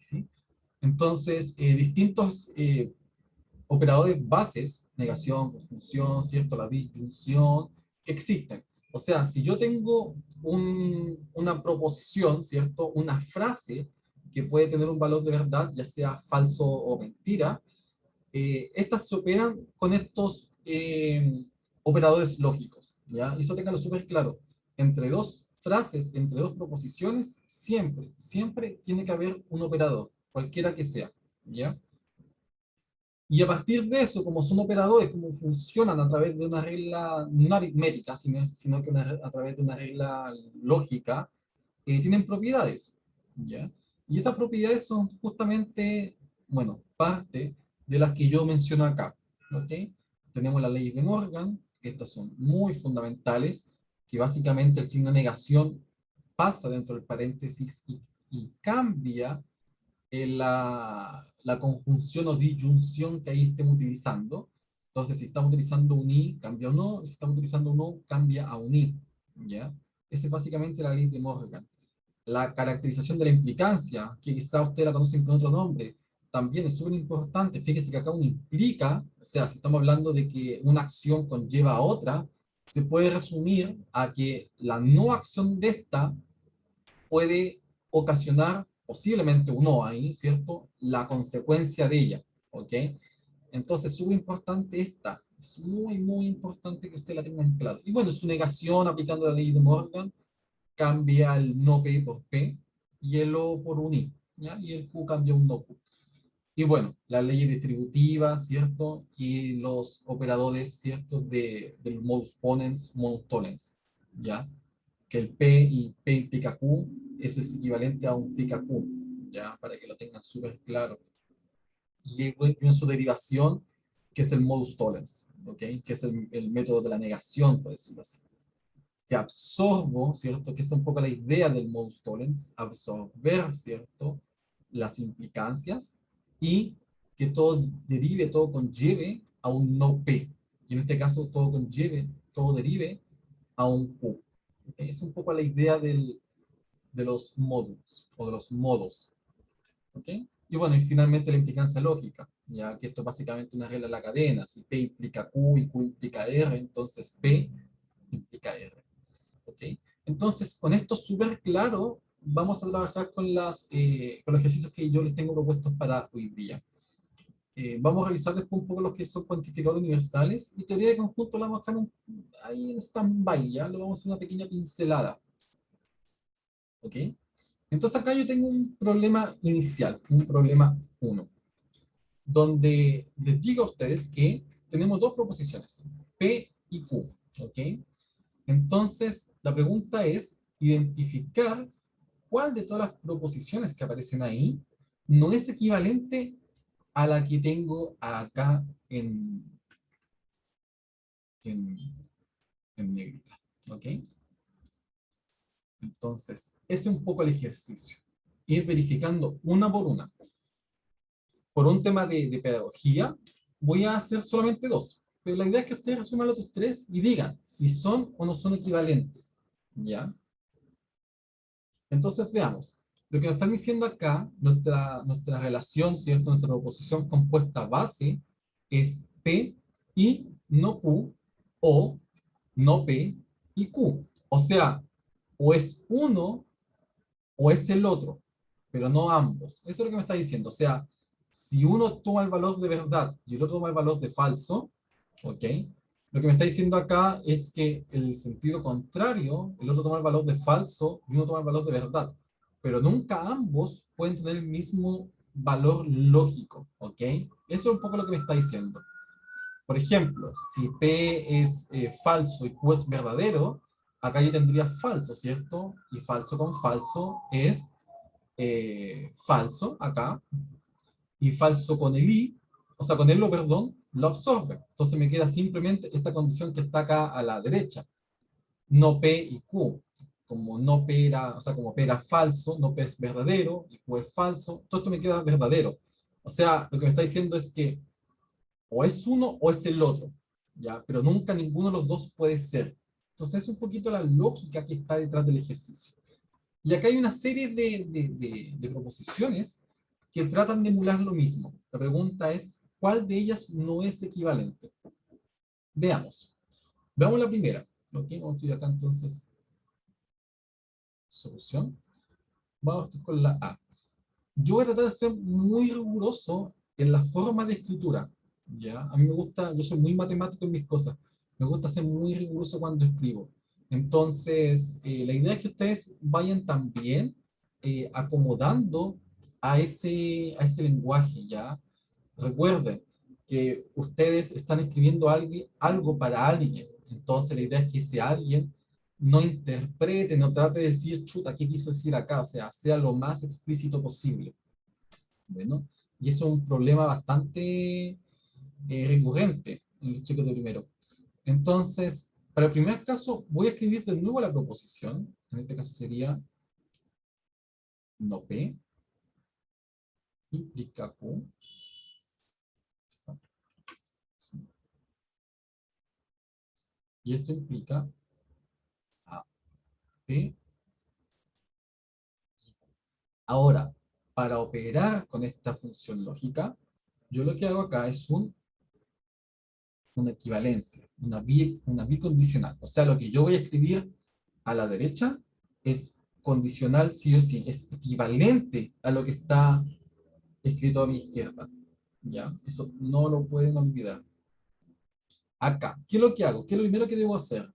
¿sí? Entonces, distintos operadores bases, negación, conjunción, ¿cierto? La disyunción, que existen. O sea, si yo tengo una proposición, ¿cierto? Una frase que puede tener un valor de verdad, ya sea falso o mentira, estas se operan con estos operadores lógicos, ¿ya? Y eso ténganlo súper claro. Entre dos frases, entre dos proposiciones, siempre, siempre tiene que haber un operador, cualquiera que sea, ¿ya? Y a partir de eso, como son operadores, como funcionan a través de una regla, no aritmética, sino que a través de una regla lógica, tienen propiedades, ¿ya? Y esas propiedades son justamente, bueno, parte de las que yo menciono acá, ¿ok? Tenemos la ley de Morgan, que estas son muy fundamentales, que básicamente el signo de negación pasa dentro del paréntesis y cambia la conjunción o disyunción que ahí estemos utilizando. Entonces, si estamos utilizando un i, cambia a un o, si estamos utilizando un o, cambia a un i, ¿ya? Esa es básicamente la ley de Morgan. La caracterización de la implicancia, que quizá usted la conocen con otro nombre, también es súper importante. Fíjese que acá uno implica, o sea, si estamos hablando de que una acción conlleva a otra, se puede resumir a que la no acción de esta puede ocasionar posiblemente un no ahí, ¿cierto? La consecuencia de ella, ¿ok? Entonces, súper importante esta. Es muy, muy importante que usted la tenga en claro. Y bueno, su negación aplicando la ley de Morgan cambia el no P por P y el O por un I, ¿ya? Y el Q cambia un no Q. Y bueno, las leyes distributivas, ¿cierto? Y los operadores, ¿cierto? Del modus ponens, modus tollens, ¿ya? Que el P y P implica Q, eso es equivalente a un pica Q, ¿ya? Para que lo tengan súper claro. Y en su derivación, que es el modus tollens, ¿ok? Que es el método de la negación, por decirlo así. Que absorbo, ¿cierto? Que es un poco la idea del modus tollens, absorber, ¿cierto? Las implicancias y que todo derive, todo conlleve a un no P. Y en este caso, todo conlleve, todo derive a un Q. ¿Okay? Es un poco la idea de los módulos o de los modos. ¿Okay? Y bueno, y finalmente la implicancia lógica, ya que esto es básicamente una regla de la cadena. Si P implica Q y Q implica R, entonces P implica R. ¿Okay? Entonces, con esto súper claro, vamos a trabajar con los ejercicios que yo les tengo propuestos para hoy día. Vamos a revisar después un poco los que son cuantificadores universales y teoría de conjunto la vamos a dejar ahí en stand-by, ya lo vamos a hacer una pequeña pincelada. ¿Ok? Entonces acá yo tengo un problema inicial, un problema 1, donde les digo a ustedes que tenemos dos proposiciones, P y Q. ¿Ok? Entonces, la pregunta es identificar cuál de todas las proposiciones que aparecen ahí no es equivalente a la que tengo acá en, en negrita. ¿Ok? Entonces, ese es un poco el ejercicio. Ir verificando una por una. Por un tema de pedagogía, voy a hacer solamente dos. Pero la idea es que ustedes resuman los otros tres y digan si son o no son equivalentes. ¿Ya? Entonces veamos, lo que nos están diciendo acá, nuestra relación, ¿cierto? Nuestra proposición compuesta base es P y no Q, o no P y Q. O sea, o es uno o es el otro, pero no ambos. Eso es lo que me está diciendo. O sea, si uno toma el valor de verdad y el otro toma el valor de falso, ¿ok? Lo que me está diciendo acá es que el sentido contrario, el otro toma el valor de falso y uno toma el valor de verdad. Pero nunca ambos pueden tener el mismo valor lógico, ¿ok? Eso es un poco lo que me está diciendo. Por ejemplo, si P es falso y Q es verdadero, acá yo tendría falso, ¿cierto? Y falso con falso es falso acá, y falso con el i, o sea, con el lo, perdón, lo absorbe. Entonces me queda simplemente esta condición que está acá a la derecha, no P y Q. Como no P era, o sea, como P era falso, no P es verdadero, y Q es falso, todo esto me queda verdadero. O sea, lo que me está diciendo es que o es uno o es el otro, ¿ya? Pero nunca ninguno de los dos puede ser. Entonces es un poquito la lógica que está detrás del ejercicio. Y acá hay una serie de proposiciones que tratan de emular lo mismo. La pregunta es, ¿cuál de ellas no es equivalente? Veamos. Veamos la primera. ¿Ok? Vamos a estudiar acá entonces. Solución. Vamos con la A. Yo voy a tratar de ser muy riguroso en la forma de escritura. ¿Ya? A mí me gusta, yo soy muy matemático en mis cosas. Me gusta ser muy riguroso cuando escribo. Entonces, la idea es que ustedes vayan también acomodando a ese lenguaje, ¿ya? Recuerden que ustedes están escribiendo algo para alguien. Entonces, la idea es que ese alguien no interprete, no trate de decir, chuta, ¿qué quiso decir acá? O sea, sea lo más explícito posible. Bueno, y eso es un problema bastante recurrente en los chicos de primero. Entonces, para el primer caso, voy a escribir de nuevo la proposición. En este caso sería no P implica Q. Y esto implica A, P. Ahora, para operar con esta función lógica, yo lo que hago acá es una equivalencia, una bicondicional. O sea, lo que yo voy a escribir a la derecha es condicional sí o sí, es equivalente a lo que está escrito a mi izquierda. ¿Ya? Eso no lo pueden olvidar. Acá, ¿qué es lo que hago? ¿Qué es lo primero que debo hacer?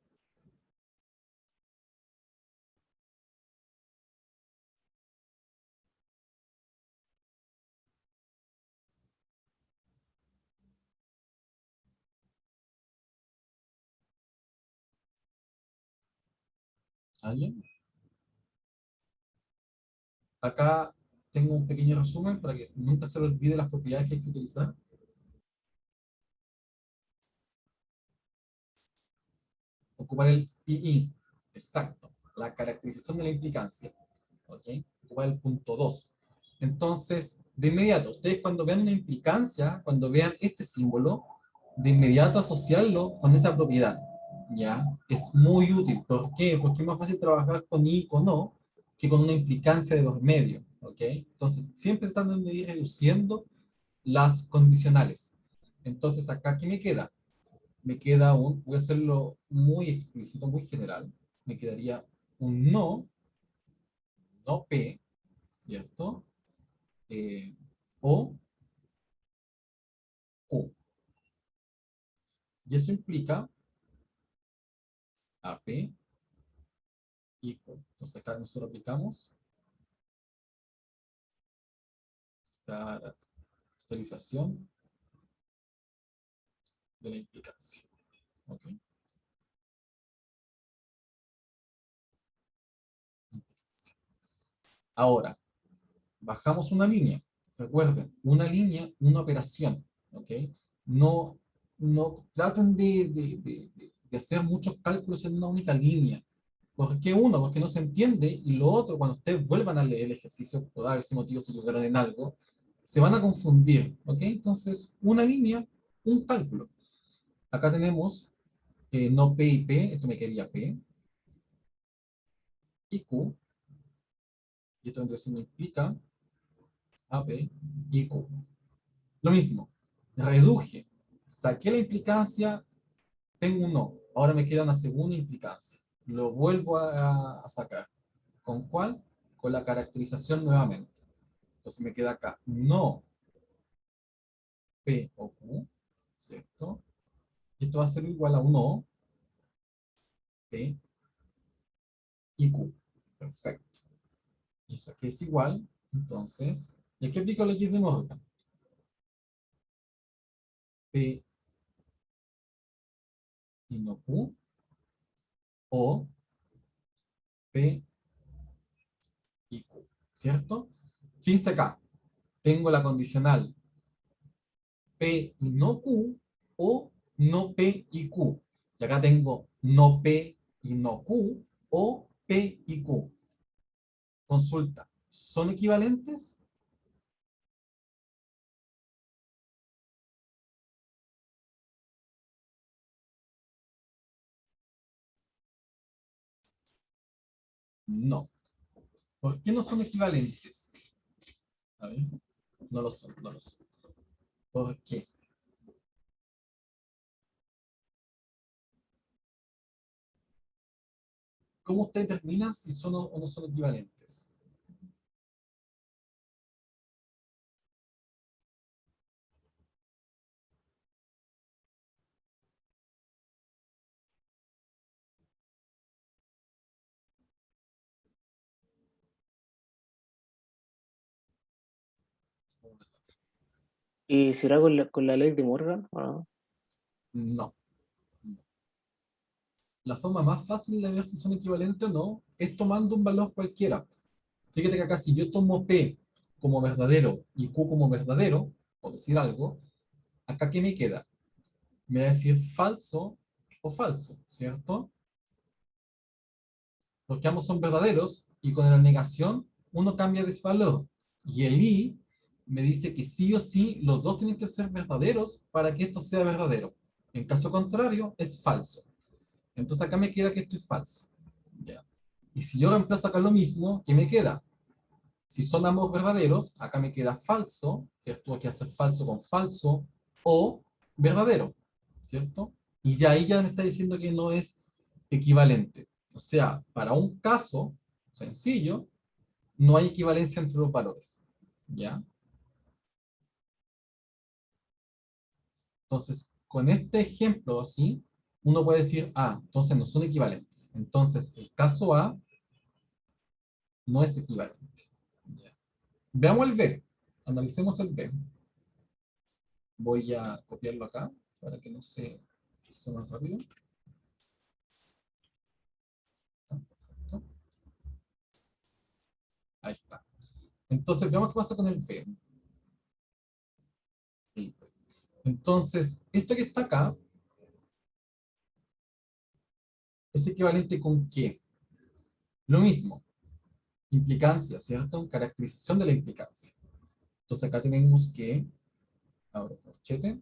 ¿Alguien? Acá tengo un pequeño resumen para que nunca se le olvide las propiedades que hay que utilizar. Ocupar el II. Exacto. La caracterización de la implicancia. ¿Ok? Ocupar el punto 2. Entonces, de inmediato, ustedes cuando vean una implicancia, cuando vean este símbolo, de inmediato asociarlo con esa propiedad. ¿Ya? Es muy útil. ¿Por qué? Porque es más fácil trabajar con I y con O que con una implicancia de los medios. ¿Ok? Entonces, siempre están de ir reduciendo las condicionales. Entonces, acá, ¿qué me queda? Me queda voy a hacerlo muy explícito, muy general, me quedaría un no, no P, ¿cierto? Eh, o Q. Y eso implica a P y Q. Entonces acá nosotros aplicamos caracterización de la implicancia. ¿Ok? Ahora, bajamos una línea. Recuerden, una línea, una operación. ¿Ok? No, no traten de hacer muchos cálculos en una única línea. ¿Por qué uno? Porque no se entiende. Y lo otro, cuando ustedes vuelvan a leer el ejercicio, por dar ese motivo se equivocaron en algo, se van a confundir. ¿Ok? Entonces, una línea, un cálculo. Acá tenemos no P y P, esto me quería P, y Q, y esto entonces me implica AP y Q. Lo mismo, reduje, saqué la implicancia, tengo un no, ahora me queda una segunda implicancia. Lo vuelvo a sacar. ¿Con cuál? Con la caracterización nuevamente. Entonces me queda acá no P o Q, ¿cierto? Y esto va a ser igual a un O, P y Q. Perfecto. Y eso aquí es igual, entonces, ¿y aquí aplico la ley de Morgan? P y no Q, o P y Q, ¿cierto? Fíjense acá, tengo la condicional P y no Q, o no P y Q. Y acá tengo no P y no Q, o P y Q. Consulta, ¿son equivalentes? No. ¿Por qué no son equivalentes? A ver. No lo son, no lo son. ¿Por qué? ¿Cómo ustedes determinan si son o no son equivalentes? ¿Y será con la ley de Morgan? ¿O no? No. La forma más fácil de ver si son equivalentes o no es tomando un valor cualquiera. Fíjate que acá si yo tomo P como verdadero y Q como verdadero, por decir algo, acá ¿qué me queda? Me va a decir falso o falso, ¿cierto? Porque ambos son verdaderos y con la negación uno cambia de ese valor. Y el I me dice que sí o sí los dos tienen que ser verdaderos para que esto sea verdadero. En caso contrario, es falso. Entonces acá me queda que esto es falso. Ya. Y si yo reemplazo acá lo mismo, ¿qué me queda? Si son ambos verdaderos, acá me queda falso, ¿cierto? Hay que hacer falso con falso o verdadero, ¿cierto? Y ya ahí ya me está diciendo que no es equivalente. O sea, para un caso sencillo, no hay equivalencia entre los valores, ¿ya? Entonces, con este ejemplo así, uno puede decir, ah, entonces no son equivalentes. Entonces, el caso A no es equivalente. ¿Ya? Veamos el B. Analicemos el B. Voy a copiarlo acá para que no sea más rápido. Perfecto. Ahí está. Entonces, veamos qué pasa con el B. Entonces, esto que está acá es equivalente con qué? Lo mismo, implicancia, ¿cierto? Caracterización de la implicancia. Entonces, acá tenemos que, ahora corchete,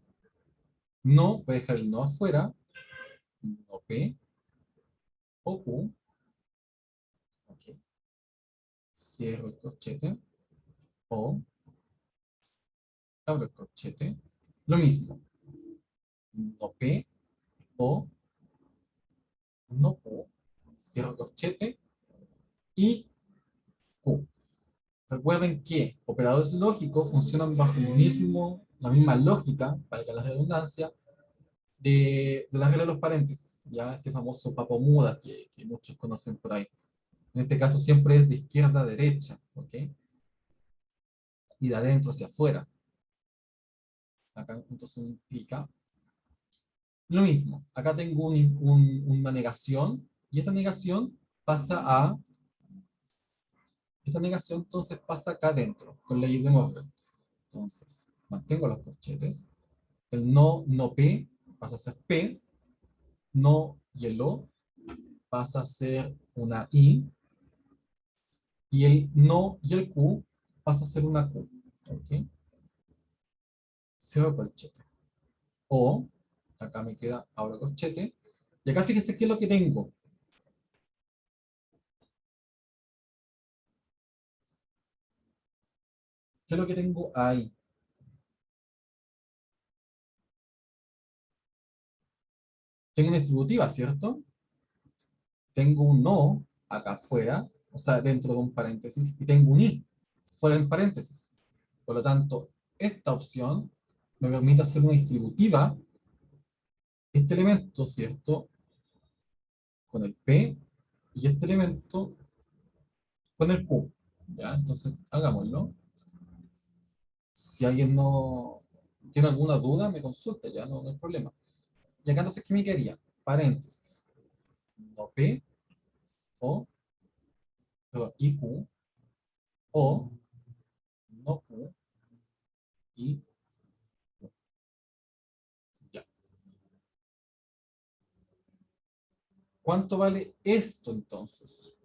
no, voy a dejar el no afuera, no P o Q, ok, cierro el corchete, o abro el corchete, lo mismo, no P o no Q, cierro el corchete y Q. Recuerden que operadores lógicos funcionan bajo la misma lógica, para que la redundancia, de la regla de los paréntesis, ya este famoso papo muda que muchos conocen por ahí. En este caso siempre es de izquierda a derecha, ¿ok? Y de adentro hacia afuera. Acá entonces implica lo mismo. Acá tengo una negación y pasa a, esta negación entonces pasa acá adentro, con ley de Morgan. Entonces, mantengo los corchetes. El no, no P pasa a ser P, no y el O pasa a ser una I, y el no y el Q pasa a ser una Q. ¿Ok? Cierro corchete. O, acá me queda ahora corchete, y acá fíjese qué es lo que tengo. ¿Qué es lo que tengo ahí? Tengo una distributiva, ¿cierto? Tengo un no acá afuera, o sea, dentro de un paréntesis, y tengo un i fuera del paréntesis. Por lo tanto, esta opción me permite hacer una distributiva, este elemento, ¿cierto? Con el P, y este elemento con el Q. ¿Ya? Entonces, hagámoslo. Si alguien no tiene alguna duda, me consulta, ya no, no hay problema. Y acá entonces, ¿qué me quedaría? Paréntesis. No P, o, perdón, IQ, o, no Q, y ya. ¿Cuánto vale esto entonces?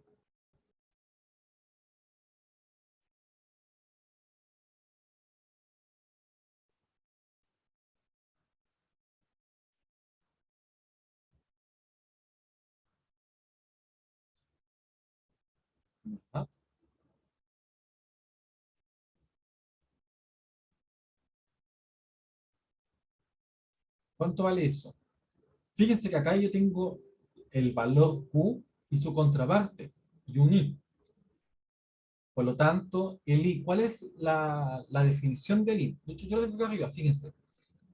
¿Verdad? ¿Cuánto vale eso? Fíjense que acá yo tengo el valor Q y su contraparte, y un I. Por lo tanto, el I, ¿cuál es la definición del I? De hecho, yo lo tengo acá arriba, fíjense.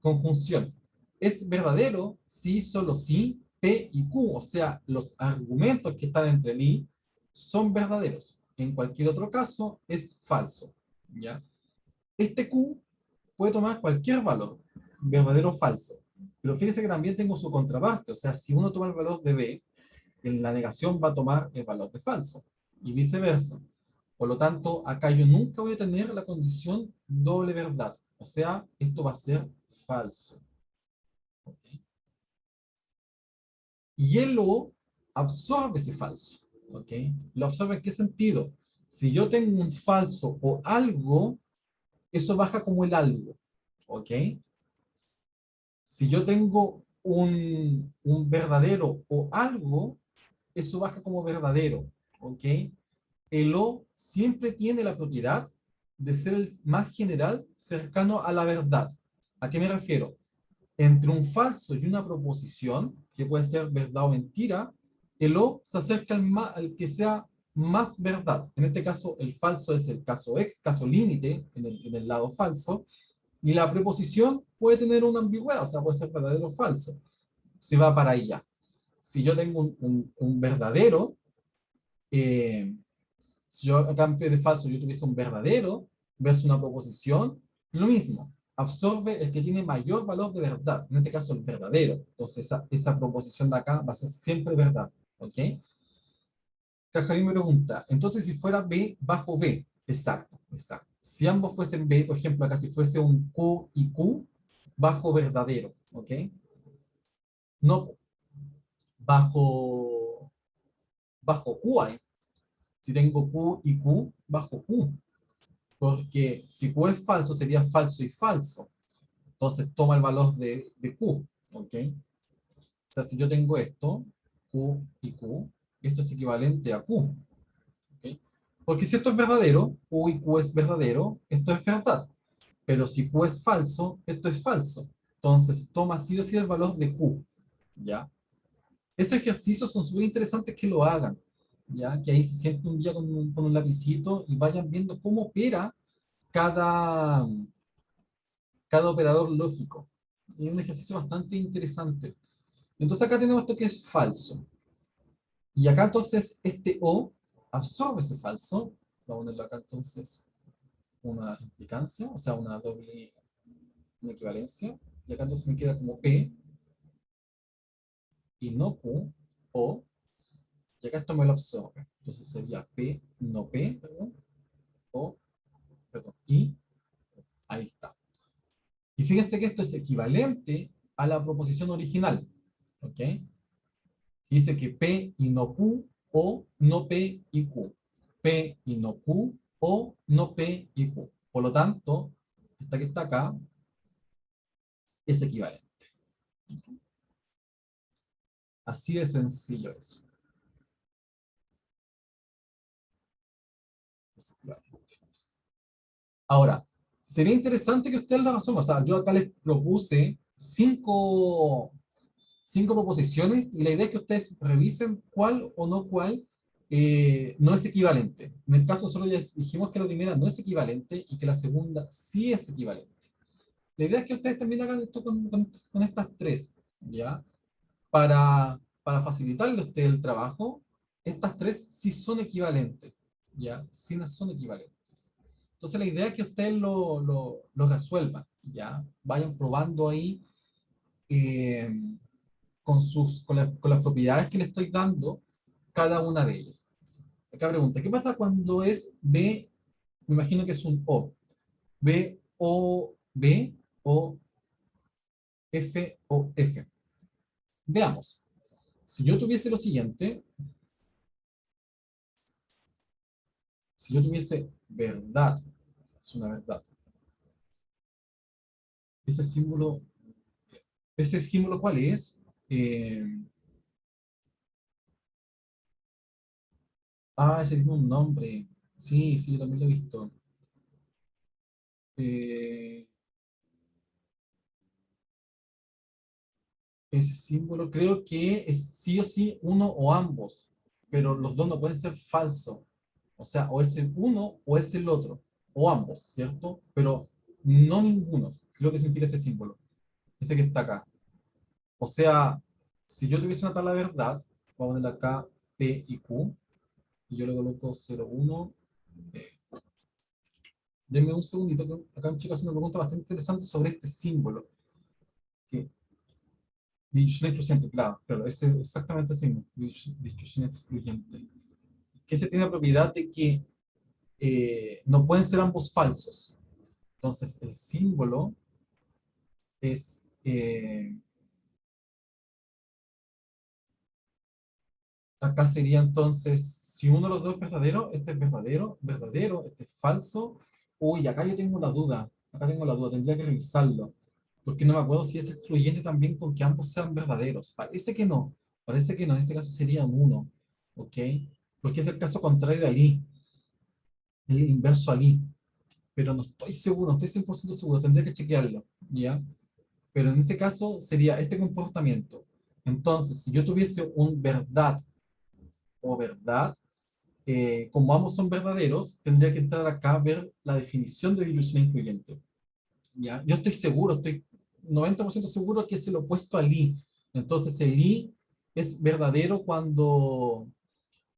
Conjunción. Es verdadero si, solo si, P y Q, o sea, los argumentos que están entre el I son verdaderos. En cualquier otro caso, es falso. ¿Ya? Este Q puede tomar cualquier valor, verdadero o falso. Pero fíjense que también tengo su contraparte, o sea, si uno toma el valor de B, en la negación va a tomar el valor de falso, y viceversa. Por lo tanto, acá yo nunca voy a tener la condición doble verdad, o sea, esto va a ser falso. ¿Okay? Y él lo absorbe ese falso. ¿Okay? ¿Lo absorbe en qué sentido? Si yo tengo un falso o algo, eso baja como el algo. ¿Ok? Si yo tengo un verdadero o algo, eso baja como verdadero. ¿Ok? El O siempre tiene la propiedad de ser el más general cercano a la verdad. ¿A qué me refiero? Entre un falso y una proposición, que puede ser verdad o mentira, el O se acerca al que sea más verdad. En este caso, el falso es el caso X, caso límite, en el lado falso, y la preposición puede tener una ambigüedad, o sea, puede ser verdadero o falso. Se va para allá. Si yo tengo un verdadero, eh, si yo acá en vez de falso yo tuviese un verdadero versus una proposición, lo mismo, absorbe el que tiene mayor valor de verdad, en este caso el verdadero. Entonces esa proposición de acá va a ser siempre verdad. ¿Ok? Javi me pregunta, entonces si fuera B bajo B, exacto, exacto. Si ambos fuesen B, por ejemplo, acá si fuese un Q y Q, bajo verdadero, ¿ok? No bajo, bajo Q hay. Si tengo Q y Q, bajo Q. Porque si Q es falso, sería falso y falso. Entonces toma el valor de Q, ¿ok? O sea, si yo tengo esto, Q y Q, esto es equivalente a Q, ¿ok? Porque si esto es verdadero, Q y Q es verdadero, esto es verdad. Pero si Q es falso, esto es falso. Entonces toma sí o sí el valor de Q, ¿ya? Esos ejercicios son súper interesantes que lo hagan, ¿ya? Que ahí se sienten un día con un lapicito y vayan viendo cómo opera cada, cada operador lógico. Es un ejercicio bastante interesante. Entonces acá tenemos esto que es falso. Y acá entonces este O absorbe ese falso. Vamos a ponerlo acá entonces una implicancia, o sea, una doble una equivalencia. Y acá entonces me queda como P y no Q, O. Y acá esto me lo absorbe. Entonces sería P, no P, perdón, O, perdón, y ahí está. Y fíjense que esto es equivalente a la proposición original. ¿Ok? Dice que P y no Q, o no P y Q. P y no Q, o no P y Q. Por lo tanto, esta que está acá es equivalente. Así de sencillo es. Es equivalente. Ahora, sería interesante que ustedes la resuelvan. O sea, yo acá les propuse cinco proposiciones y la idea es que ustedes revisen cuál o no cuál no es equivalente. En el caso solo ya dijimos que la primera no es equivalente y que la segunda sí es equivalente. La idea es que ustedes también hagan esto con estas tres, ¿ya? Para facilitarle a ustedes el trabajo, estas tres sí son equivalentes, ¿ya? Sí no son equivalentes. Entonces la idea es que ustedes lo resuelvan, ¿ya? Vayan probando ahí eh, con las propiedades que le estoy dando cada una de ellas. Acá pregunta, ¿qué pasa cuando es B? Me imagino que es un O. B, O, B, O, F, O, F. Veamos. Si yo tuviese lo siguiente, si yo tuviese verdad, es una verdad, ese símbolo, ese símbolo ¿cuál es? Eh, ese tiene un nombre. Sí, sí, también lo he visto. Eh, ese símbolo creo que es sí o sí uno o ambos, pero los dos no pueden ser falsos. O sea, o es el uno o es el otro, o ambos, ¿cierto? Pero no ninguno, creo que significa ese símbolo, ese que está acá. O sea, si yo tuviese una tabla de verdad, voy a poner acá P y Q, y yo le coloco 0, 1. Denme un segundito, que acá un chico hace una pregunta bastante interesante sobre este símbolo. Que, disyunción excluyente, claro, claro, es exactamente así mismo, disyunción excluyente. Que se tiene la propiedad de que no pueden ser ambos falsos. Entonces, el símbolo es, acá sería entonces, si uno de los dos es verdadero, este es verdadero, verdadero, este es falso. Uy, acá yo tengo la duda, acá tengo la duda, tendría que revisarlo, porque no me acuerdo si es excluyente también con que ambos sean verdaderos. Parece que no, en este caso sería un uno, ¿ok? Porque es el caso contrario al i, el inverso al i, pero no estoy seguro, no estoy 100% seguro, tendría que chequearlo, ¿ya? Pero en ese caso sería este comportamiento. Entonces, si yo tuviese un verdad o verdad, como ambos son verdaderos, tendría que entrar acá a ver la definición de dilución incluyente. ¿Ya? Yo estoy seguro, estoy 90% seguro que es el opuesto al i. Entonces el i es verdadero cuando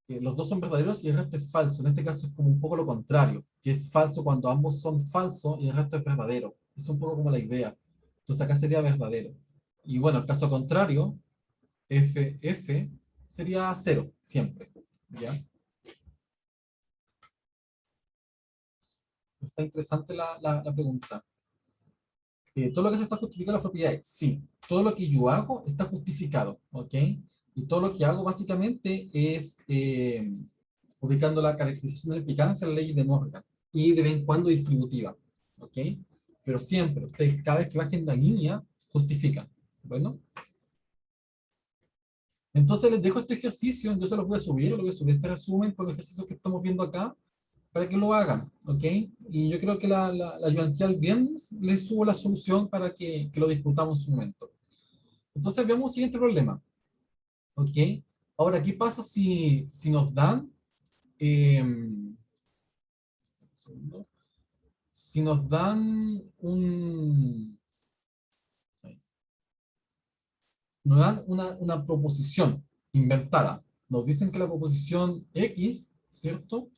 los dos son verdaderos y el resto es falso. En este caso es como un poco lo contrario, que es falso cuando ambos son falsos y el resto es verdadero. Es un poco como la idea. Entonces acá sería verdadero. Y bueno, el caso contrario, f sería cero, siempre. ¿Ya? Está interesante la pregunta. Todo lo que se está justificando las propiedades, sí. Todo lo que yo hago está justificado, ¿ok? Y todo lo que hago básicamente es ubicando la caracterización de la implicancia en la ley de Morgan y de vez en cuando distributiva, ¿ok? Pero siempre, ustedes cada vez que bajen la línea, justifican. Bueno, entonces les dejo este ejercicio, yo se los voy a subir este resumen con los ejercicios que estamos viendo acá para que lo hagan, ¿ok? Y yo creo que la ayudantía el viernes les subo la solución para que lo discutamos en su momento. Entonces veamos el siguiente problema, ¿ok? Ahora, ¿qué pasa si nos dan, un segundo, si nos dan nos dan una proposición inventada? Nos dicen que la proposición X, ¿cierto?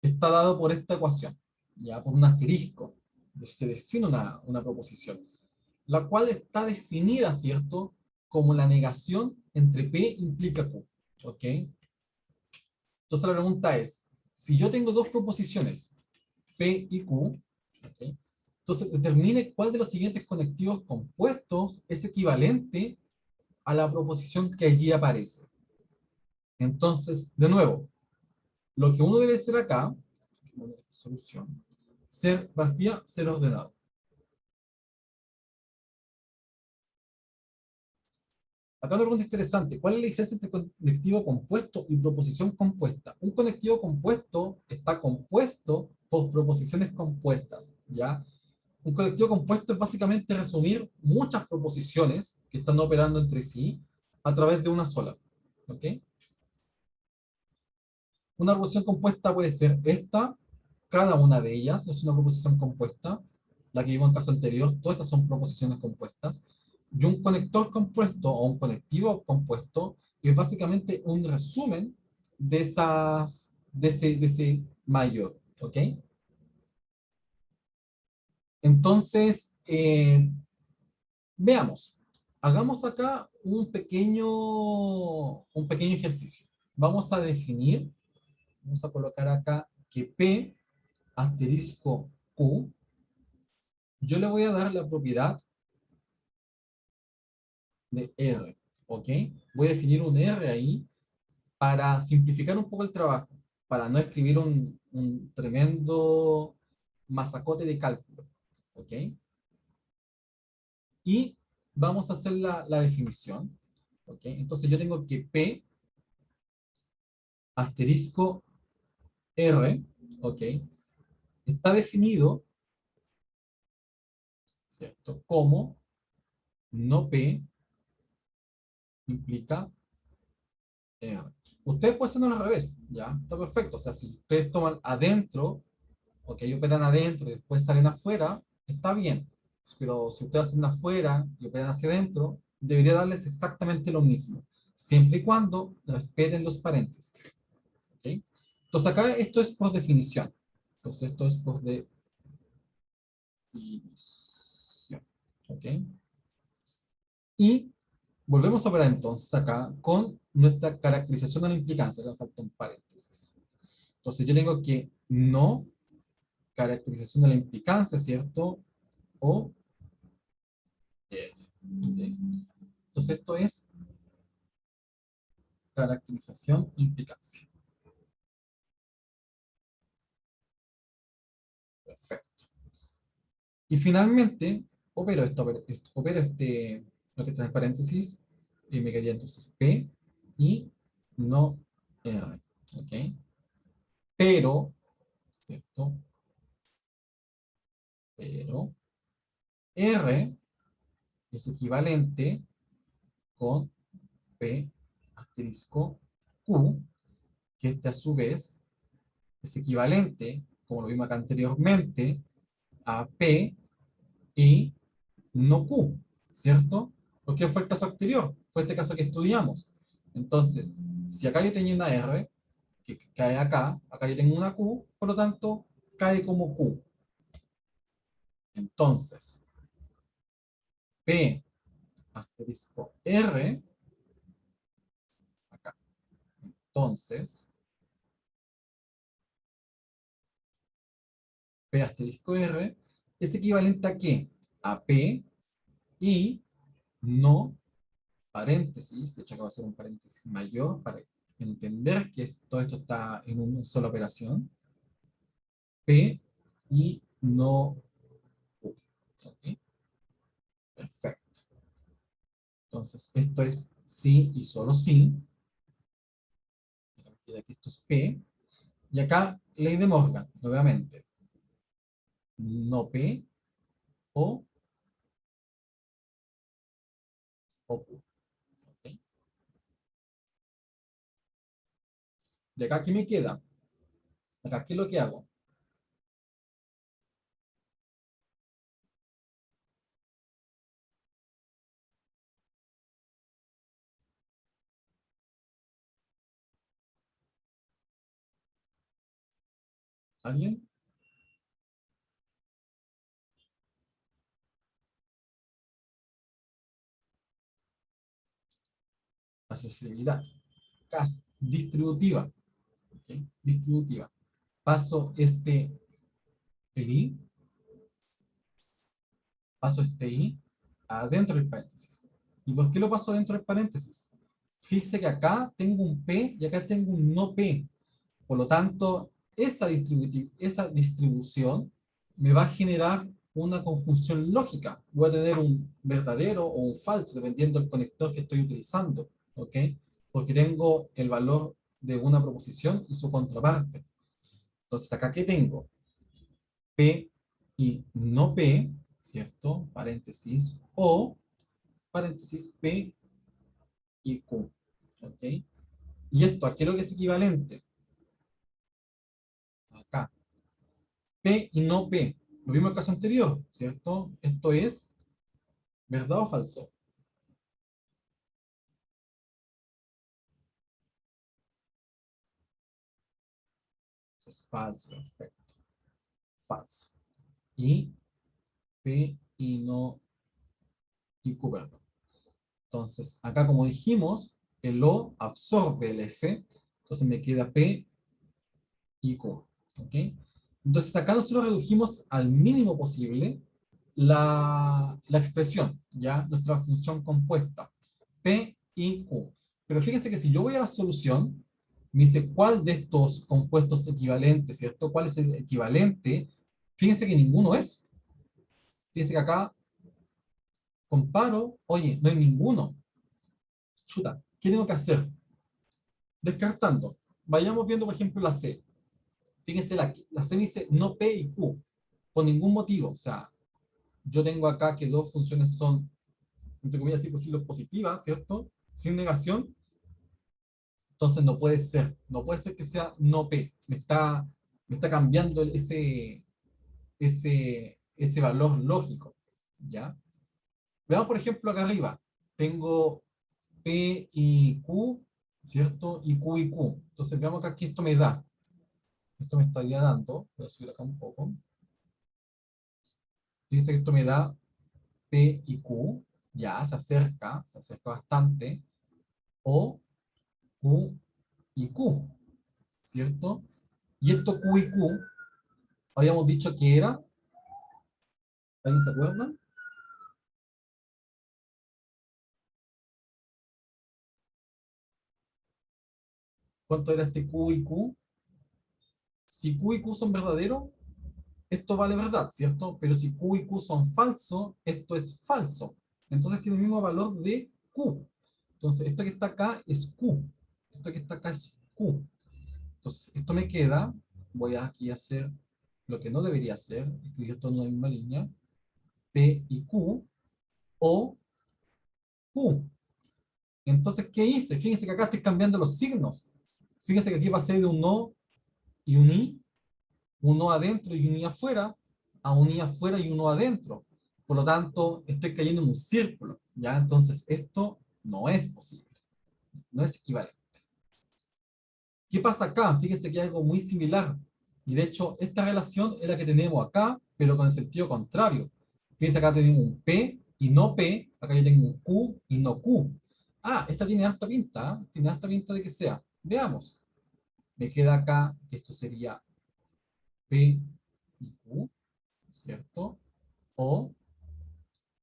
Está dado por esta ecuación, ya por un asterisco. Se define una proposición, la cual está definida, ¿cierto? Como la negación entre P implica Q, ¿ok? Entonces la pregunta es, si yo tengo dos proposiciones, P y Q, ¿ok? Entonces determine cuál de los siguientes conectivos compuestos es equivalente a la proposición que allí aparece. Entonces, de nuevo, lo que uno debe hacer acá, solución, ser ordenado. Acá una pregunta interesante. ¿Cuál es la diferencia entre conectivo compuesto y proposición compuesta? Un conectivo compuesto está compuesto por proposiciones compuestas, ¿ya? Un conectivo compuesto es básicamente resumir muchas proposiciones que están operando entre sí a través de una sola, ¿ok? Una proposición compuesta puede ser esta, cada una de ellas es una proposición compuesta, la que vimos en caso anterior, todas estas son proposiciones compuestas, y un conector compuesto o un conectivo compuesto es básicamente un resumen de ese mayor, ¿ok? Entonces, veamos, hagamos acá un pequeño ejercicio. Vamos a definir, vamos a colocar acá que P asterisco Q, yo le voy a dar la propiedad de R, ¿ok? Voy a definir un R ahí para simplificar un poco el trabajo, para no escribir un tremendo masacote de cálculo, ¿ok? Y vamos a hacer la definición, ¿ok? Entonces yo tengo que P asterisco R, ¿ok? Está definido, ¿cierto? Como no P implica R. Ustedes pueden hacerlo al revés, ¿ya? Está perfecto. O sea, si ustedes toman adentro, ok, operan adentro y después salen afuera, está bien. Pero si ustedes hacen afuera y operan hacia adentro, debería darles exactamente lo mismo, siempre y cuando respeten los paréntesis. ¿Ok? Entonces acá esto es por definición. Entonces esto es por definición. ¿Ok? Y volvemos a ver entonces acá con nuestra caracterización de la implicancia, que falta un paréntesis. Entonces yo digo que no caracterización de la implicancia, ¿cierto? O entonces esto es caracterización e implicancia. Perfecto. Y finalmente, opero lo que está en paréntesis, y me quedaría entonces P y no R. ¿Ok? Pero, ¿cierto? Pero R es equivalente con P asterisco Q, que este a su vez es equivalente, como lo vimos acá anteriormente, a P y no Q, ¿cierto? Porque fue el caso anterior, fue este caso que estudiamos. Entonces, si acá yo tenía una R, que cae acá, acá yo tengo una Q, por lo tanto, cae como Q. Entonces, P asterisco R, acá. Entonces, P asterisco R es equivalente a ¿qué? A P y no paréntesis, de hecho acá va a ser un paréntesis mayor para entender que todo esto está en una sola operación, P y no U. ¿Ok? Perfecto. Entonces, esto es sí y solo sí. Aquí esto es P. Y acá, ley de Morgan, nuevamente. No P o Q. ¿Ok? Y acá, ¿qué me queda? Acá, ¿qué es lo que hago? ¿Alguien? Accesibilidad. CAS, distributiva. ¿Ok? Distributiva. Paso I, paso I adentro del paréntesis. ¿Y por qué lo paso dentro del paréntesis? Fíjese que acá tengo un P y acá tengo un no P. Por lo tanto, esa distribución me va a generar una conjunción lógica. Voy a tener un verdadero o un falso, dependiendo del conector que estoy utilizando. ¿Ok? Porque tengo el valor de una proposición y su contraparte. Entonces, acá, ¿qué tengo? P y no P, ¿cierto? Paréntesis, o paréntesis P y Q. ¿Ok? Y esto, ¿a qué es lo que es equivalente? Acá. P y no P. Lo mismo el caso anterior, ¿cierto? Esto es verdad o falso. Esto es falso, perfecto. Falso. Y P y no y Q, perdón. Entonces, acá como dijimos, el O absorbe el F, entonces me queda P y Q. ¿Ok? Entonces acá nosotros redujimos al mínimo posible la expresión, ¿ya? Nuestra función compuesta, P y Q. Pero fíjense que si yo voy a la solución, me dice cuál de estos compuestos equivalentes, ¿cierto? ¿Cuál es el equivalente? Fíjense que ninguno es. Fíjense que acá comparo, oye, no hay ninguno. Chuta, ¿qué tengo que hacer? Descartando. Vayamos viendo, por ejemplo, la C. Fíjense, la C dice no P y Q, por ningún motivo. O sea, yo tengo acá que dos funciones son, entre comillas, así posibles positivas, ¿cierto? sin negación, entonces no puede ser que sea no P, me está cambiando ese valor lógico, ¿ya? Veamos, por ejemplo, acá arriba, tengo P y Q, ¿cierto? Y Q y Q. Entonces veamos acá que esto me estaría dando, voy a subir acá un poco, fíjense que esto me da P y Q, ya se acerca bastante, o Q y Q, ¿cierto? Y esto Q y Q, habíamos dicho que era, ¿alguien se acuerda? ¿Cuánto era este Q y Q? Si Q y Q son verdaderos, esto vale verdad, ¿cierto? Pero si Q y Q son falsos, esto es falso. Entonces tiene el mismo valor de Q. Entonces, esto que está acá es Q. Esto que está acá es Q. Entonces, esto me queda, voy a aquí hacer lo que no debería hacer, escribir todo en una misma línea, P y Q, o Q. Entonces, ¿qué hice? Fíjense que acá estoy cambiando los signos. Fíjense que aquí va a ser de un no y un i, un no adentro y un i afuera, a un i afuera y un no adentro. Por lo tanto, estoy cayendo en un círculo, ¿ya? Entonces, esto no es posible, no es equivalente. ¿Qué pasa acá? Fíjense que hay algo muy similar. Y de hecho, esta relación es la que tenemos acá, pero con el sentido contrario. Fíjense, acá tenemos un P y no P, acá yo tengo un Q y no Q. Ah, esta tiene harta pinta, ¿eh? Tiene harta pinta de que sea. Veamos. Me queda acá, que esto sería P y Q, ¿cierto? O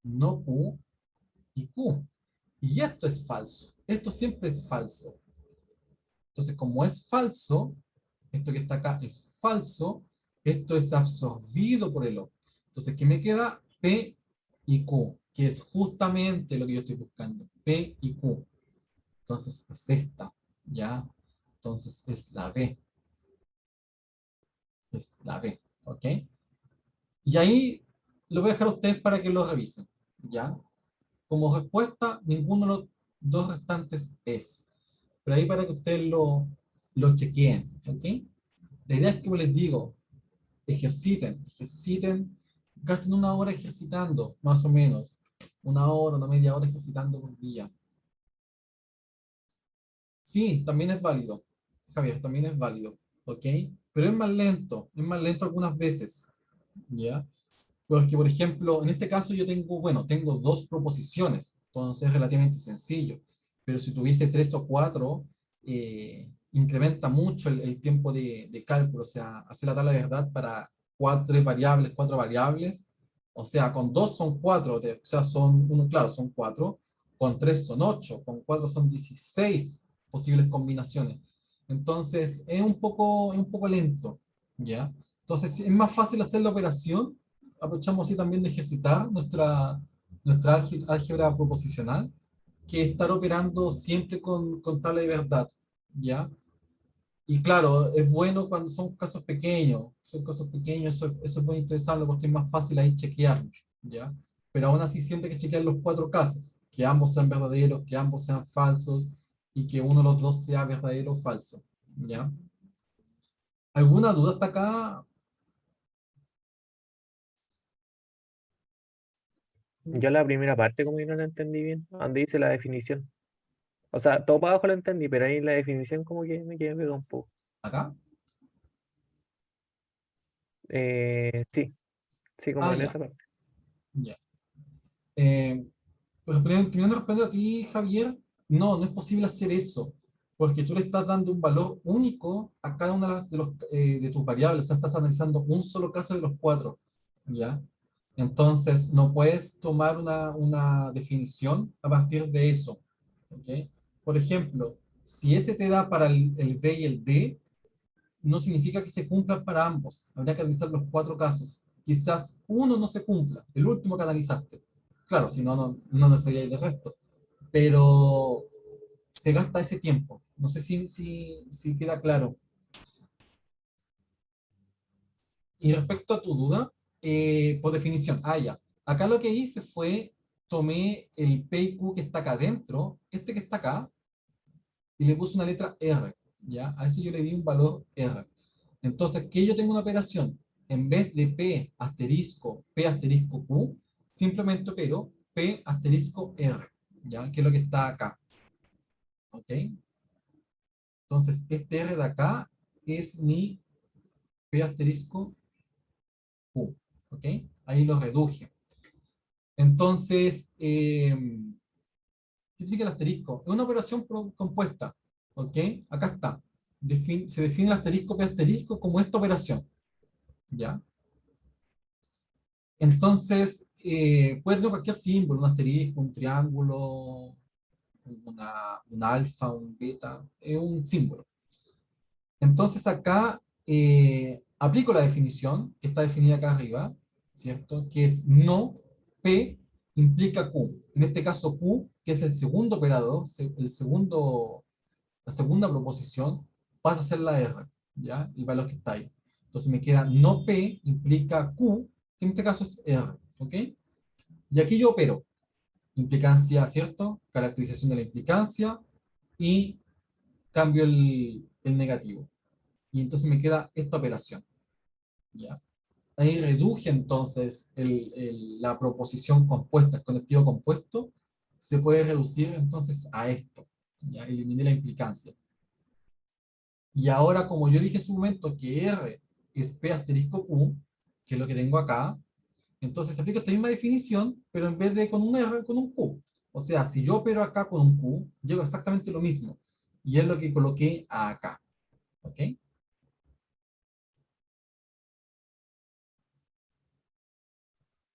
no Q y Q. Y esto es falso. Esto siempre es falso. Entonces, como es falso, esto que está acá es falso, esto es absorbido por el O. Entonces, ¿qué me queda? P y Q, que es justamente lo que yo estoy buscando. P y Q. Entonces, es esta, ¿ya? Entonces, es la B. Es la B, ¿ok? Y ahí lo voy a dejar a ustedes para que lo revisen, ¿ya? Como respuesta, ninguno de los dos restantes es. Pero ahí para que ustedes lo chequeen, ¿ok? La idea es que, como les digo, ejerciten, gasten una hora ejercitando, más o menos. Una hora, una media hora ejercitando por día. Sí, también es válido, Javier, también es válido, ¿ok? Pero es más lento algunas veces, ¿ya? Porque, por ejemplo, en este caso yo tengo, bueno, tengo dos proposiciones, entonces es relativamente sencillo. Pero si tuviese tres o cuatro, incrementa mucho el tiempo de cálculo. O sea, hacer la tabla de verdad para cuatro variables. O sea, con dos son cuatro, o sea, son, uno, claro, son cuatro. Con tres son ocho, con cuatro son 16 posibles combinaciones. Entonces, es un poco lento, ¿ya? Entonces, es más fácil hacer la operación, aprovechamos así también de ejercitar nuestra álgebra proposicional, que estar operando siempre con tabla de verdad, ¿ya? Y claro, es bueno cuando son casos pequeños, eso es muy interesante porque es más fácil ahí chequear, ¿ya? Pero aún así siempre hay que chequear los cuatro casos, que ambos sean verdaderos, que ambos sean falsos, y que uno de los dos sea verdadero o falso, ¿ya? ¿Alguna duda hasta acá? Yo la primera parte como que no la entendí bien, donde dice la definición. O sea, todo para abajo lo entendí, pero ahí la definición como que me quedé pegado un poco. ¿Acá? Sí, sí, como Ah, en ya, esa parte. ya. Eh, Pues primero respondo a ti, Javier, no es posible hacer eso, porque tú le estás dando un valor único a cada una de tus variables, o sea, estás analizando un solo caso de los cuatro, ¿ya? Entonces, no puedes tomar una definición a partir de eso, ¿ok? Por ejemplo, si ese te da para el B y el D, no significa que se cumplan para ambos. Habría que analizar los cuatro casos. Quizás uno no se cumpla, el último que analizaste. Claro, si no, no necesitaría el resto. Pero se gasta ese tiempo. No sé si queda claro. Y respecto a tu duda, por definición, ya. Acá lo que hice fue tomé el P y Q que está acá adentro, este que está acá, y le puse una letra R, ¿ya? A ese yo le di un valor R. Entonces, que yo tengo una operación, en vez de P asterisco Q, simplemente opero P asterisco R, ¿ya? Que es lo que está acá, ¿ok? Entonces, este R de acá es mi P asterisco Q, ¿ok? Ahí lo reduje. Entonces, ¿qué significa el asterisco? Es una operación compuesta, ¿ok? Acá está. Se define el asterisco P asterisco como esta operación, ¿ya? Entonces, puede tener cualquier símbolo, un asterisco, un triángulo, un alfa, un beta, es un símbolo. Entonces acá aplico la definición, que está definida acá arriba, ¿cierto? Que es no P implica Q. En este caso Q, que es el segundo operador, la segunda proposición, pasa a ser la R, ¿ya? El valor que está ahí. Entonces me queda no P implica Q, que en este caso es R, ¿ok? Y aquí yo opero implicancia, ¿cierto? Caracterización de la implicancia y cambio el negativo. Y entonces me queda esta operación, ¿ya? Ahí reduje entonces la proposición compuesta, el conectivo compuesto, se puede reducir entonces a esto, ¿ya? Eliminé la implicancia. Y ahora, como yo dije en su momento que R es P asterisco Q, que es lo que tengo acá, entonces aplico esta misma definición, pero en vez de con un R, con un Q. O sea, si yo opero acá con un Q, llego exactamente lo mismo. Y es lo que coloqué acá. ¿Ok?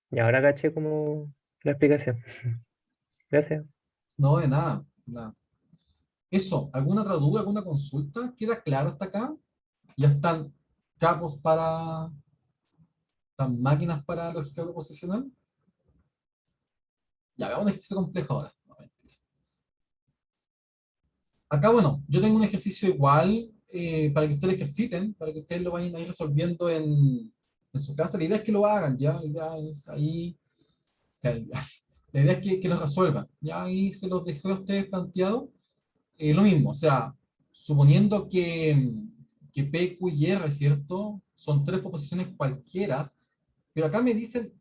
Y ahora caché como la explicación. Gracias. No, de nada, nada. Eso, ¿alguna otra duda, alguna consulta? ¿Queda claro hasta acá? ¿Ya están capos para, están máquinas para lógica proposicional? Ya, veamos un ejercicio complejo ahora. No, mentira. Acá, bueno, yo tengo un ejercicio igual para que ustedes ejerciten, para que ustedes lo vayan a ir resolviendo en su casa. La idea es que lo hagan, ¿ya? La idea es ahí, o sea, la idea es que lo resuelvan. Ya ahí se los dejé a ustedes planteado. Lo mismo, o sea, suponiendo que P, Q y R, ¿cierto? Son tres proposiciones cualquiera, pero acá me dicen,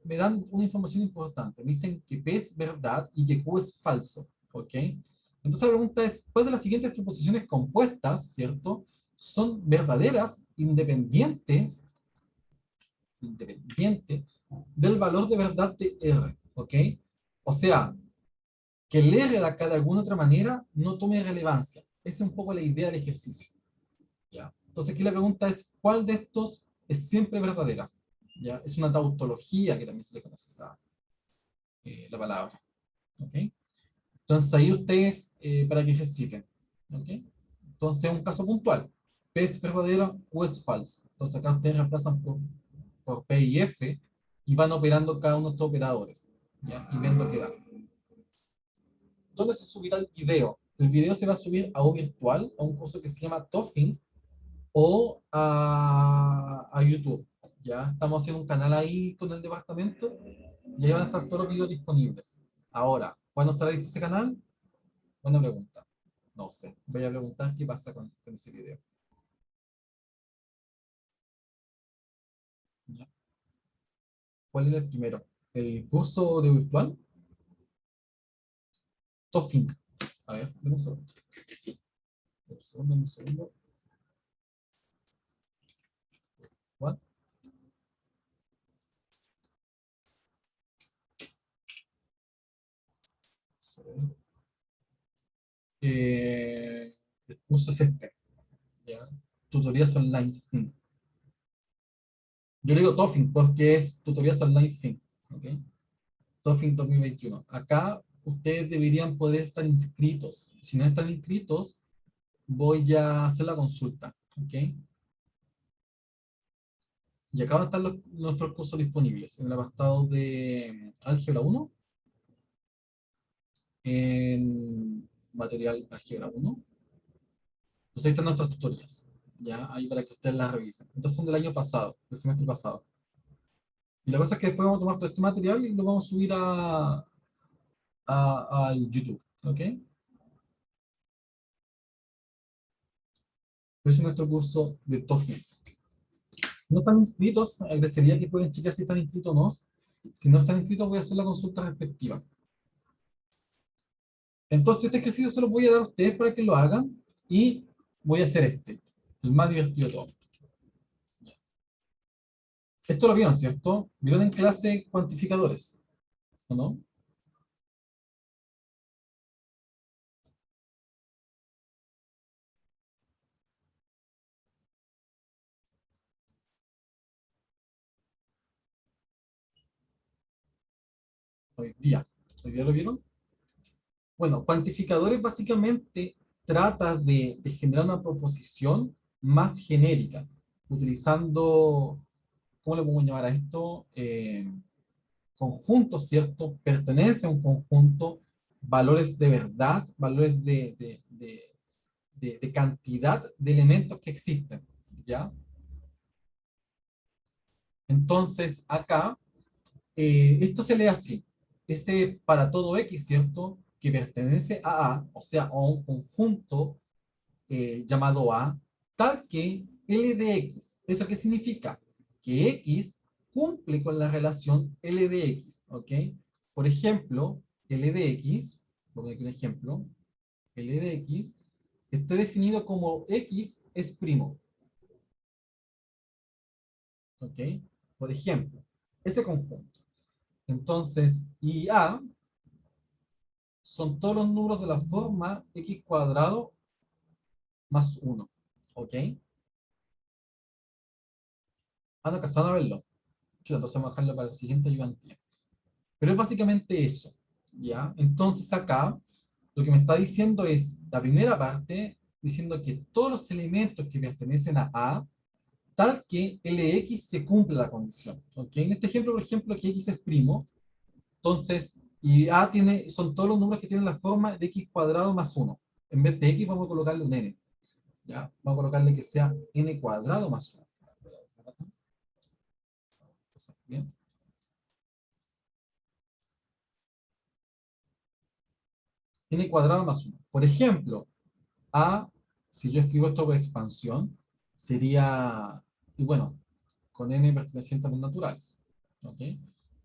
me dan una información importante. Me dicen que P es verdad y que Q es falso, ¿ok? Entonces la pregunta es, ¿cuál de las siguientes proposiciones compuestas, ¿cierto? Son verdaderas, independiente del valor de verdad de R, ¿ok? O sea, que el R de acá de alguna otra manera no tome relevancia. Esa es un poco la idea del ejercicio, ¿ya? Entonces aquí la pregunta es, ¿cuál de estos es siempre verdadera? ¿Ya? Es una tautología que también se le conoce esa, la palabra, ¿ok? Entonces ahí ustedes, para que ejerciten, ¿ok? Entonces un caso puntual, P es verdadero o es falso. Entonces acá ustedes reemplazan por P y F y van operando cada uno de estos operadores, ¿ya? Y viendo qué da. ¿Dónde se subirá el video? El video se va a subir a O Virtual, a un curso que se llama Toffing, o a YouTube. Ya estamos haciendo un canal ahí con el departamento y ahí van a estar todos los videos disponibles. Ahora, ¿cuándo estará listo ese canal? Buena pregunta. No sé. Voy a preguntar qué pasa con ese video. ¿Ya? ¿Cuál es el primero? ¿El curso de virtual? Toffing. A ver, dame un segundo. Dame un segundo. ¿Cuál? El curso es este. ¿Ya? Tutorías online. Yo le digo Toffing porque es tutorías online fin. ¿Ok? Toffing 2021. Acá ustedes deberían poder estar inscritos. Si no están inscritos, voy a hacer la consulta. ¿Ok? Y acá van a estar nuestros cursos disponibles en el apartado de Álgebra 1, en material Álgebra 1. Entonces ahí están nuestras tutorías. Ya, ahí para que ustedes las revisen. Estas son del año pasado, del semestre pasado. Y la cosa es que después vamos a tomar todo este material y lo vamos a subir al YouTube, ¿ok? Ese es nuestro curso de TOEFL. No están inscritos, agradecería que pueden checar si están inscritos o no. Si no están inscritos, voy a hacer la consulta respectiva. Entonces, este ejercicio se lo voy a dar a ustedes para que lo hagan y voy a hacer este, el más divertido de todo. Esto lo vieron, ¿cierto? ¿Vieron en clase cuantificadores? ¿O no? Hoy día. ¿Hoy día lo vieron? Bueno, cuantificadores básicamente trata de generar una proposición más genérica, utilizando, ¿cómo le podemos llamar a esto? Conjuntos, ¿cierto? Pertenece a un conjunto, valores de verdad, valores de cantidad de elementos que existen, ¿ya? Entonces, acá, esto se lee así. Este para todo X, ¿cierto? Que pertenece a, o sea, a un conjunto llamado A, tal que L de X. ¿Eso qué significa? Que X cumple con la relación L de X, ¿ok? Por ejemplo, L de X, voy a poner aquí un ejemplo, L de X está definido como X es primo, ¿ok? Por ejemplo, ese conjunto. Entonces, y A son todos los números de la forma X cuadrado más 1, ¿ok? Ando casado a verlo. Chuta, entonces vamos a dejarlo para el siguiente ayudante. Pero es básicamente eso, ¿ya? Entonces acá lo que me está diciendo es, la primera parte, diciendo que todos los elementos que pertenecen a, tal que Lx se cumple la condición, ¿ok? En este ejemplo, por ejemplo, que x es primo, entonces, y a tiene, son todos los números que tienen la forma de x cuadrado más 1. En vez de x vamos a colocarle un n, ¿ya? Vamos a colocarle que sea n cuadrado más 1. Bien. N cuadrado más 1. Por ejemplo, A, si yo escribo esto por expansión, sería, y bueno, con n pertenecientes a los naturales. ¿Ok?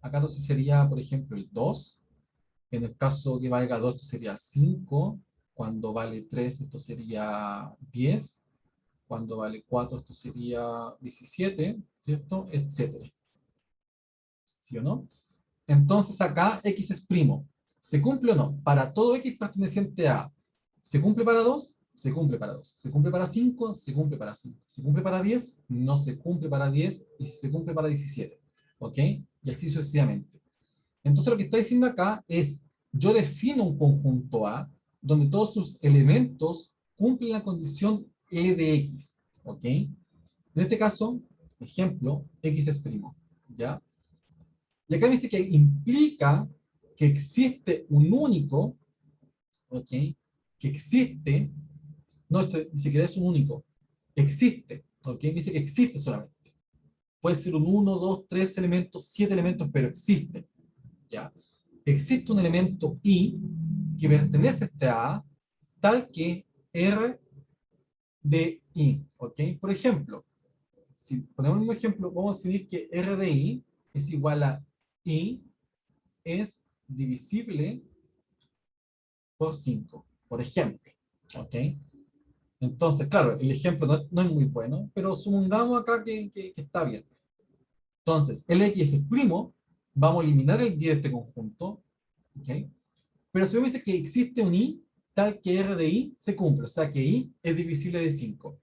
Acá entonces sería, por ejemplo, el 2. En el caso que valga 2, esto sería 5. Cuando vale 3, esto sería 10. Cuando vale 4, esto sería 17, ¿cierto? Etcétera. ¿Sí o no? Entonces acá x es primo. ¿Se cumple o no? Para todo x perteneciente a. ¿Se cumple para 2? Se cumple para 2. ¿Se cumple para 5? Se cumple para 5. ¿Se cumple para 10? No se cumple para 10. Y se cumple para 17. ¿Ok? Y así sucesivamente. Entonces lo que está diciendo acá es, yo defino un conjunto A donde todos sus elementos cumplen la condición L de X. ¿Ok? En este caso, ejemplo, X es primo. ¿Ya? Y acá me dice que implica que existe un único, ¿ok? Que existe, no, esto ni siquiera es un único, existe, ¿ok? Dice que existe solamente. Puede ser un uno, 2, 3 elementos, 7 elementos, pero existe, ¿ya? Existe un elemento I que pertenece a este A, tal que R de I, ¿ok? Por ejemplo, si ponemos un ejemplo, vamos a definir que R de I es igual a I es divisible por 5, por ejemplo. ¿Ok? Entonces, claro, el ejemplo no es muy bueno, pero supongamos acá que está bien. Entonces, Lx es primo, vamos a eliminar el 10 de este conjunto. ¿Ok? Pero si me dice que existe un i tal que R de i se cumple, o sea que i es divisible de 5.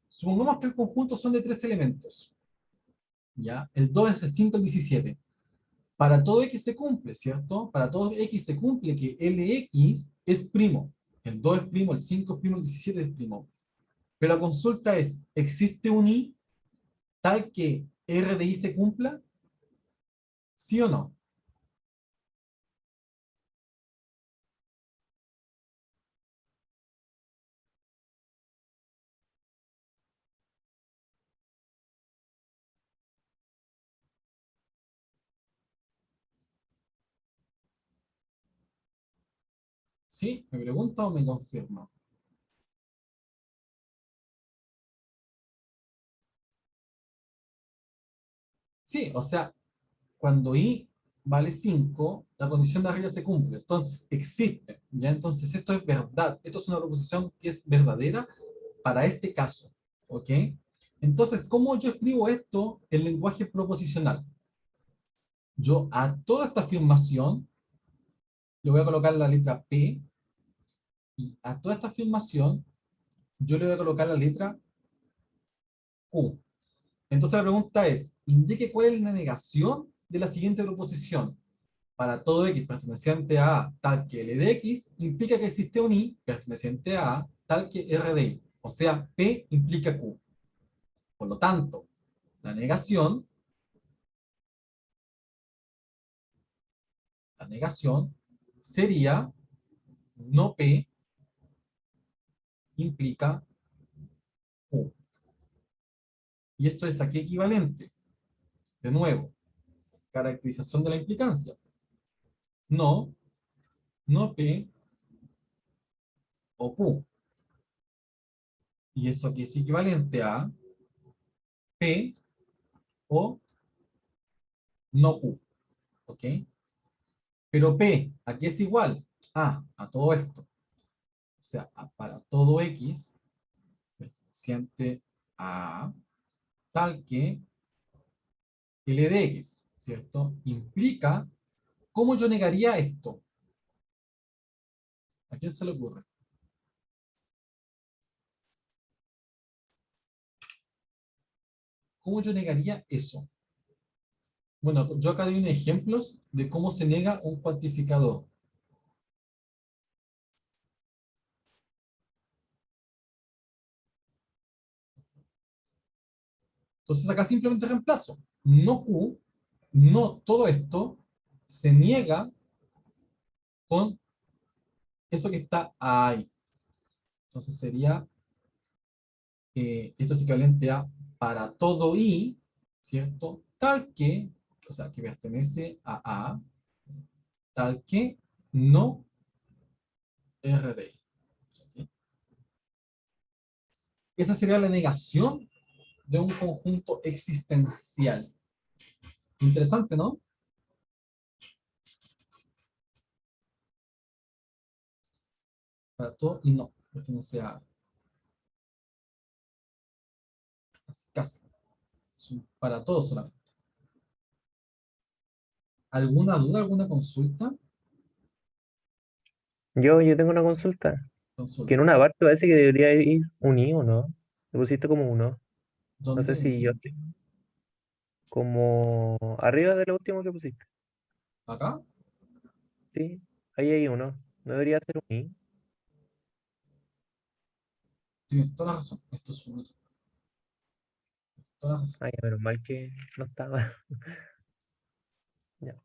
Supongamos que el conjunto son de 3 elementos. ¿Ya? El 2 es el 5, el 17. Para todo X se cumple, ¿cierto? Para todo X se cumple que Lx es primo. El 2 es primo, el 5 es primo, el 17 es primo. Pero la consulta es, ¿existe un I tal que R de I se cumpla? ¿Sí o no? ¿Sí? ¿Me pregunta o me confirma? Sí, o sea, cuando i vale 5, la condición de arriba se cumple. Entonces, existe. ¿Ya? Entonces, esto es verdad. Esto es una proposición que es verdadera para este caso. ¿Ok? Entonces, ¿cómo yo escribo esto en lenguaje proposicional? Yo a toda esta afirmación le voy a colocar la letra P y a toda esta afirmación yo le voy a colocar la letra Q. Entonces la pregunta es, indique cuál es la negación de la siguiente proposición. Para todo x perteneciente a A tal que L de x, implica que existe un i perteneciente a A tal que R de y. O sea, P implica Q. Por lo tanto, la negación sería no P implica Q. Y esto es aquí equivalente. De nuevo, caracterización de la implicancia. No, no P o Q. Y eso aquí es equivalente a P o no Q. ¿Ok? Pero P, ¿a qué es igual? A todo esto. O sea, para todo X perteneciente a tal que L de X, ¿cierto? Implica, ¿cómo yo negaría esto? ¿A quién se le ocurre? ¿Cómo yo negaría eso? Bueno, yo acá doy unos ejemplos de cómo se niega un cuantificador. Entonces acá simplemente reemplazo. No Q, no todo esto, se niega con eso que está ahí. Entonces sería, esto es equivalente a para todo i, ¿cierto? Tal que, o sea, que pertenece a, tal que no R de i. ¿Ok? Esa sería la negación de un conjunto existencial. Interesante, ¿no? Para todo y no pertenece a, casi. Para todo solamente. ¿Alguna duda, alguna consulta? Yo tengo una consulta. Que en Consulta. una parte parece que debería ir un i o no. Le pusiste como uno. No sé ¿Dónde si yo uní? estoy como arriba de lo último que pusiste. ¿Acá? Sí, ahí hay uno. No debería ser un i. Tienes toda la razón. Esto es uní. Toda la razón. Ay, menos mal que no estaba. Ya.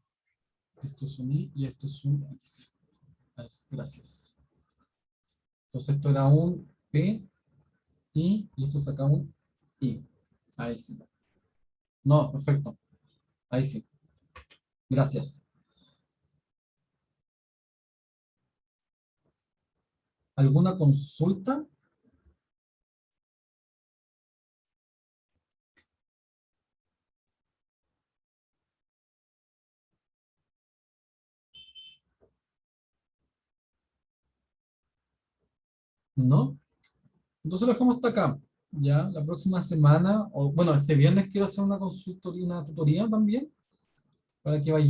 Esto es un i y esto es un x. Gracias. Entonces esto era un p, y esto saca un i. Ahí sí. No, perfecto. Ahí sí. Gracias. ¿Alguna consulta? ¿No? Entonces lo dejamos hasta acá. Ya, la próxima semana, o bueno, este viernes quiero hacer una consultoría, una tutoría también, para que vayamos.